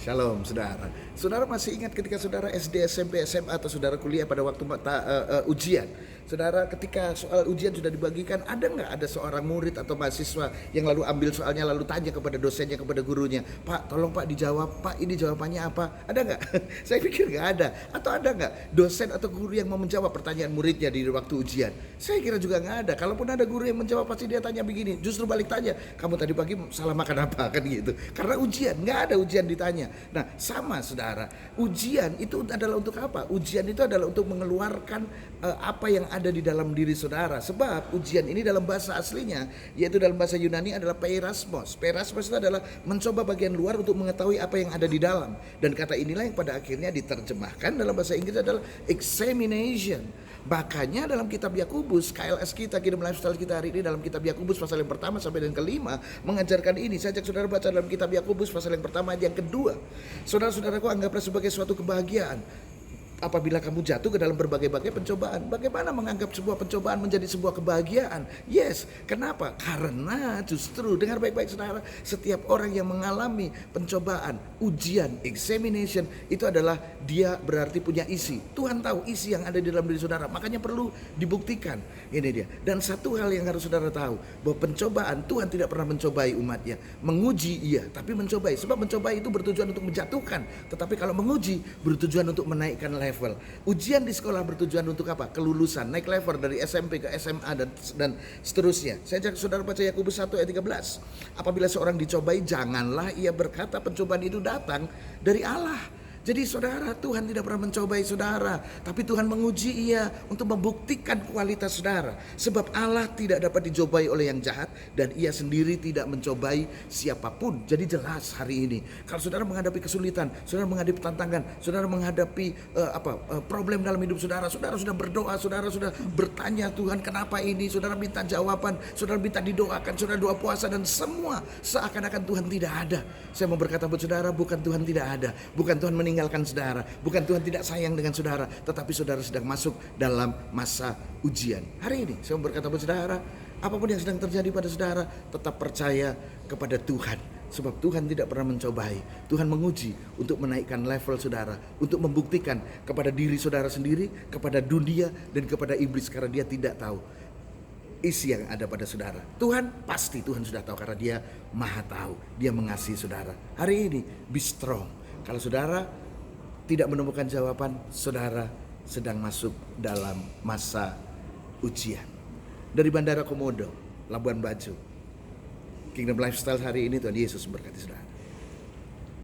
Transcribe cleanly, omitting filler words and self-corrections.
Shalom, saudara. Saudara masih ingat ketika saudara SD, SMP, SMA atau saudara kuliah pada waktu ujian? Saudara, ketika soal ujian sudah dibagikan, ada nggak ada seorang murid atau mahasiswa yang lalu ambil soalnya lalu tanya kepada dosennya, kepada gurunya, Pak, tolong Pak dijawab, Pak ini jawabannya apa? Ada nggak? Saya pikir nggak ada. Atau ada nggak dosen atau guru yang mau menjawab pertanyaan muridnya di waktu ujian? Saya kira juga nggak ada. Kalaupun ada guru yang menjawab, pasti dia tanya begini, justru balik tanya, kamu tadi pagi salah makan apa? Kan gitu. Karena ujian, nggak ada ujian ditanya. Nah, sama saudara, ujian itu adalah untuk apa? Ujian itu adalah untuk mengeluarkan apa yang ada di dalam diri saudara. Sebab ujian ini dalam bahasa aslinya, yaitu dalam bahasa Yunani adalah peirasmos. Peirasmos itu adalah mencoba bagian luar untuk mengetahui apa yang ada di dalam. Dan kata inilah yang pada akhirnya diterjemahkan dalam bahasa Inggris adalah examination. Makanya dalam kitab Yakobus, KLS kita, Kingdom Lifestyle kita hari ini, dalam kitab Yakobus pasal yang pertama sampai dengan kelima mengajarkan ini. Saya ajak saudara baca dalam kitab Yakobus pasal yang pertama ayat yang kedua. Saudara-saudaraku, anggaplah sebagai suatu kebahagiaan apabila kamu jatuh ke dalam berbagai-bagai pencobaan. Bagaimana menganggap sebuah pencobaan menjadi sebuah kebahagiaan? Yes, kenapa? Karena justru, dengar baik-baik saudara, setiap orang yang mengalami pencobaan, ujian, examination, itu adalah dia berarti punya isi. Tuhan tahu isi yang ada di dalam diri saudara, makanya perlu dibuktikan. Ini dia. Dan satu hal yang harus saudara tahu, bahwa pencobaan, Tuhan tidak pernah mencobai umatnya. Menguji iya, tapi mencobai. Sebab mencobai itu bertujuan untuk menjatuhkan, tetapi kalau menguji bertujuan untuk menaikkan level. Ujian di sekolah bertujuan untuk apa? Kelulusan, naik level dari SMP ke SMA dan seterusnya. Saya ajak saudara baca Yakobus 1 ayat 13. Apabila seorang dicobai, janganlah ia berkata pencobaan itu datang dari Allah. Jadi saudara, Tuhan tidak pernah mencobai saudara, tapi Tuhan menguji ia untuk membuktikan kualitas saudara. Sebab Allah tidak dapat dicobai oleh yang jahat, dan ia sendiri tidak mencobai siapapun. Jadi jelas hari ini, kalau saudara menghadapi kesulitan, saudara menghadapi tantangan, saudara menghadapi problem dalam hidup saudara, saudara sudah berdoa, saudara sudah bertanya, Tuhan kenapa ini, saudara minta jawaban, saudara minta didoakan, saudara doa puasa, dan semua seakan-akan Tuhan tidak ada. Saya mau berkata buat saudara, bukan Tuhan tidak ada, bukan Tuhan meninggalkan saudara, bukan Tuhan tidak sayang dengan saudara, tetapi saudara sedang masuk dalam masa ujian. Hari ini saya mau berkata buat saudara, apapun yang sedang terjadi pada saudara, tetap percaya kepada Tuhan. Sebab Tuhan tidak pernah mencobai, Tuhan menguji untuk menaikkan level saudara, untuk membuktikan kepada diri saudara sendiri, kepada dunia, dan kepada iblis, karena dia tidak tahu isi yang ada pada saudara. Tuhan pasti, Tuhan sudah tahu karena dia maha tahu, dia mengasihi saudara. Hari ini be strong. Kalau saudara tidak menemukan jawaban, saudara sedang masuk dalam masa ujian. Dari Bandara Komodo, Labuan Bajo, Kingdom Lifestyle hari ini, Tuhan Yesus memberkati saudara.